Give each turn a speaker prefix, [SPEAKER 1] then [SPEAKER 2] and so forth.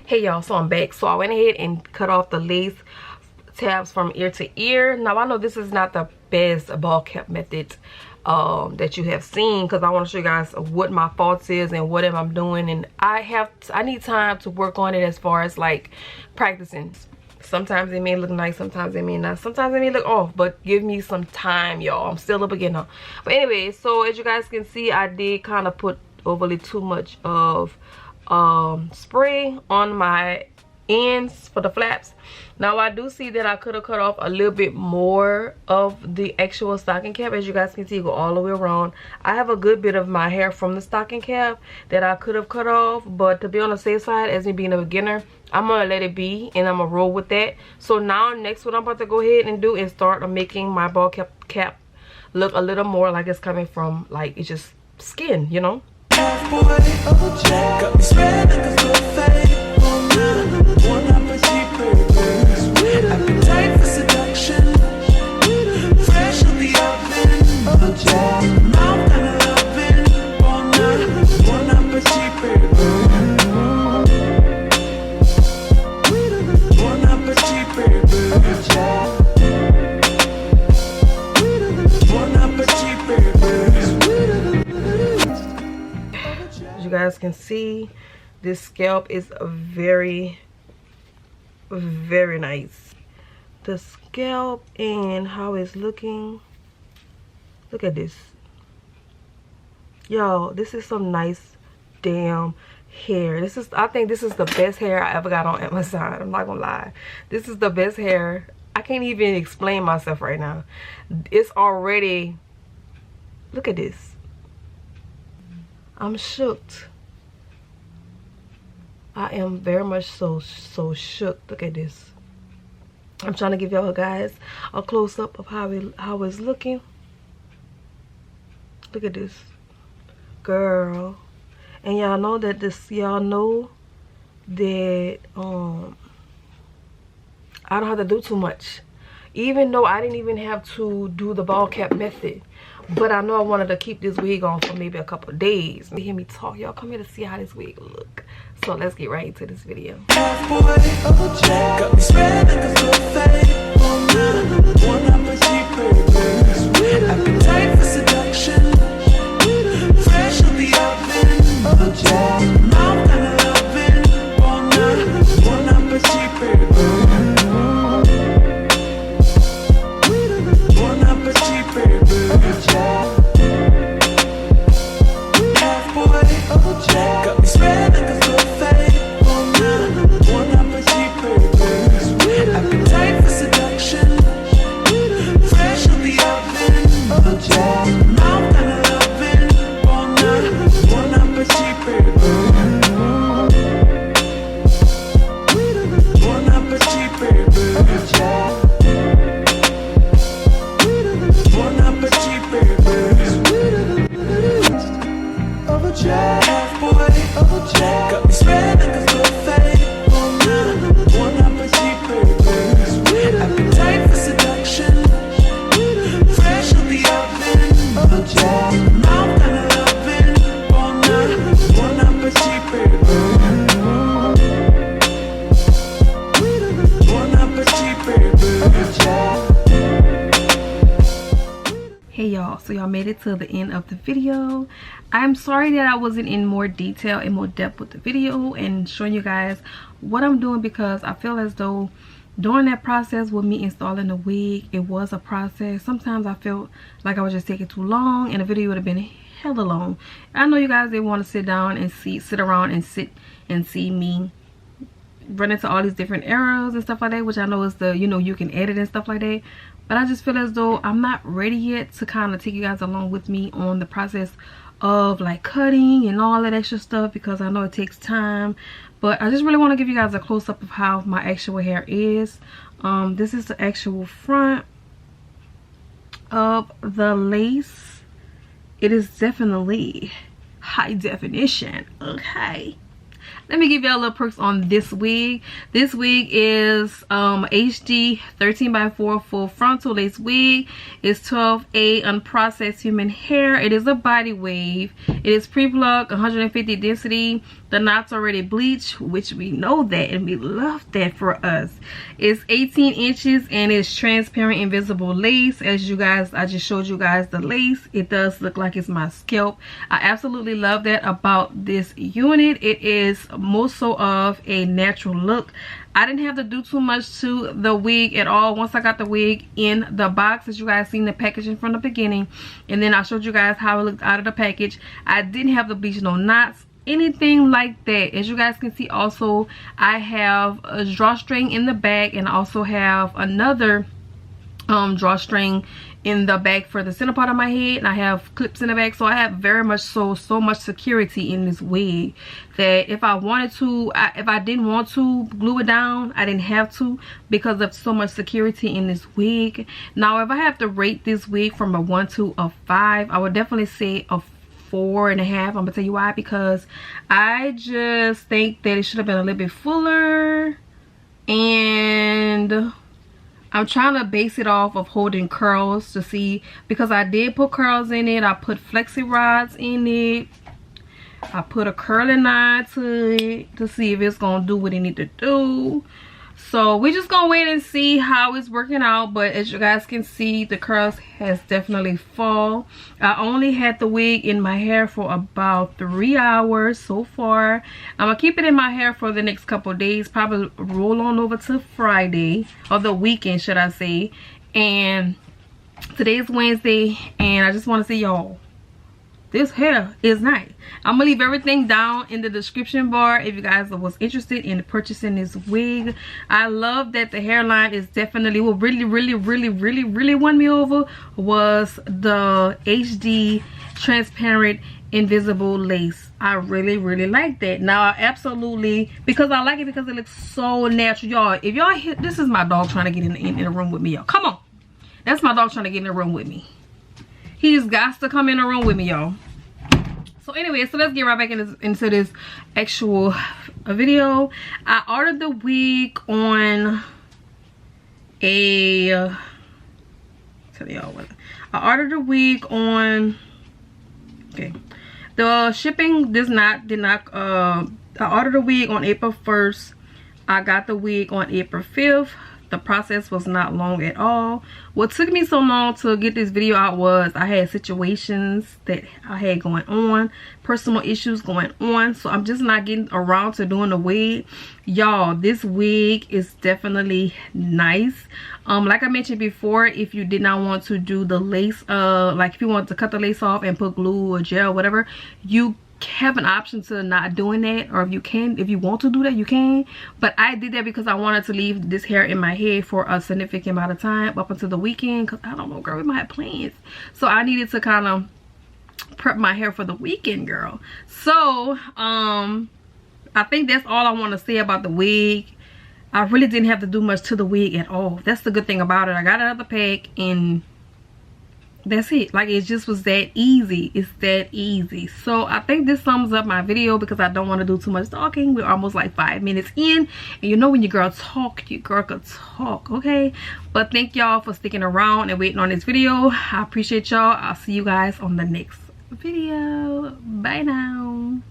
[SPEAKER 1] Hey y'all, so I'm back. So I went ahead and cut off the lace tabs from ear to ear. Now I know this is not the best ball cap method that you have seen, because I want to show you guys what my faults is and what I'm doing, and I need time to work on it as far as like practicing. Sometimes it may look nice, sometimes it may not, sometimes it may look off, but give me some time, y'all. I'm still a beginner. But anyway, so as you guys can see, I did kind of put overly too much of spray on my ends for the flaps. Now I do see that I could have cut off a little bit more of the actual stocking cap. As you guys can see, go all the way around. I have a good bit of my hair from the stocking cap that I could have cut off, but to be on the safe side, as me being a beginner, I'm gonna let it be and I'm gonna roll with that. So now next, what I'm about to go ahead and do is start making my ball cap look a little more like it's coming from, like, it's just skin, you know. You guys can see this scalp is very nice. The scalp and how it's looking, look at this, yo. This is some nice damn hair. This is, I think this is the best hair I ever got on Amazon. I'm not gonna lie, this is the best hair. I can't even explain myself right now. It's already, look at this. I'm shook. I am very much so shook. Look at this. I'm trying to give y'all guys a close-up of how it's looking. Look at this, girl. And y'all know that I don't have to do too much, even though I didn't even have to do the ball cap method. But I know I wanted to keep this wig on for maybe a couple of days. You hear me talk, y'all come here to see how this wig look. So let's get right into this video. So y'all made it to the end of the video. I'm sorry that I wasn't in more detail and more depth with the video and showing you guys what I'm doing, because I feel as though during that process with me installing the wig, it was a process. Sometimes I felt like I was just taking too long and the video would have been hella long. I know you guys didn't want to sit down and sit around and see me run into all these different errors and stuff like that, which I know is the, you know, you can edit and stuff like that. But I just feel as though I'm not ready yet to kind of take you guys along with me on the process of like cutting and all that extra stuff, because I know it takes time. But I just really want to give you guys a close-up of how my actual hair is. This is the actual front of the lace. It is definitely high definition. Okay, let me give you a little perks on this wig. This wig is HD 13x4 full frontal lace wig. It's 12A unprocessed human hair. It is a body wave. It is pre-plucked, 150 density. The knots already bleached, which we know that and we love that for us. It's 18 inches and it's transparent invisible lace. As you guys, I just showed you guys the lace. It does look like it's my scalp. I absolutely love that about this unit. It is more so of a natural look. I didn't have to do too much to the wig at all once I got the wig in the box, as you guys seen the packaging from the beginning, and then I showed you guys how it looked out of the package. I didn't have to bleach no knots, anything like that. As you guys can see, also I have a drawstring in the back, and I also have another drawstring in the back for the center part of my head, and I have clips in the back. So I have very much so much security in this wig that if I wanted to, if I didn't want to glue it down, I didn't have to, because of so much security in this wig. Now if I have to rate this wig from a 1 to a 5, I would definitely say a 4.5. I'm gonna tell you why. Because I just think that it should have been a little bit fuller, and I'm trying to base it off of holding curls to see, because I did put curls in it. I put flexi rods in it. I put a curling knot to it to see if it's gonna do what it need to do. So we're just gonna wait and see how it's working out. But as you guys can see, the curls has definitely fall. I only had the wig in my hair for about 3 hours so far. I'm gonna keep it in my hair for the next couple of days, probably roll on over to Friday, or the weekend should I say. And today's Wednesday, and I just want to say, y'all, this hair is nice. I'm gonna leave everything down in the description bar if you guys was interested in purchasing this wig. I love that the hairline is definitely, what really won me over was the HD transparent invisible lace. I really like that. Now I absolutely, because I like it because it looks so natural. Y'all, if y'all hear, this is my dog trying to get in the room with me, y'all. Come on, that's my dog trying to get in the room with me. He just got to come in the room with me, y'all. So anyway, so let's get right back into this actual video. I ordered the wig on a, tell y'all what, I ordered the wig on, okay, the shipping did not I ordered the wig on April 1st. I got the wig on April 5th. The process was not long at all. What took me so long to get this video out was I had situations that I had going on, personal issues going on, so I'm just not getting around to doing the wig. Y'all, this wig is definitely nice. Like I mentioned before, if you did not want to do the lace, like if you want to cut the lace off and put glue or gel, whatever, you have an option to not doing that, or if you want to do that, you can. But I did that because I wanted to leave this hair in my head for a significant amount of time up until the weekend, because I don't know, girl, we might have plans, so I needed to kind of prep my hair for the weekend, girl. So I think that's all I want to say about the wig. I really didn't have to do much to the wig at all. That's the good thing about it. I got another pack and that's it. Like, it just was that easy. It's that easy. So I think this sums up my video, because I don't want to do too much talking. We're almost like 5 minutes in, and you know when your girl talk, your girl could talk, okay? But thank y'all for sticking around and waiting on this video. I appreciate y'all. I'll see you guys on the next video. Bye now.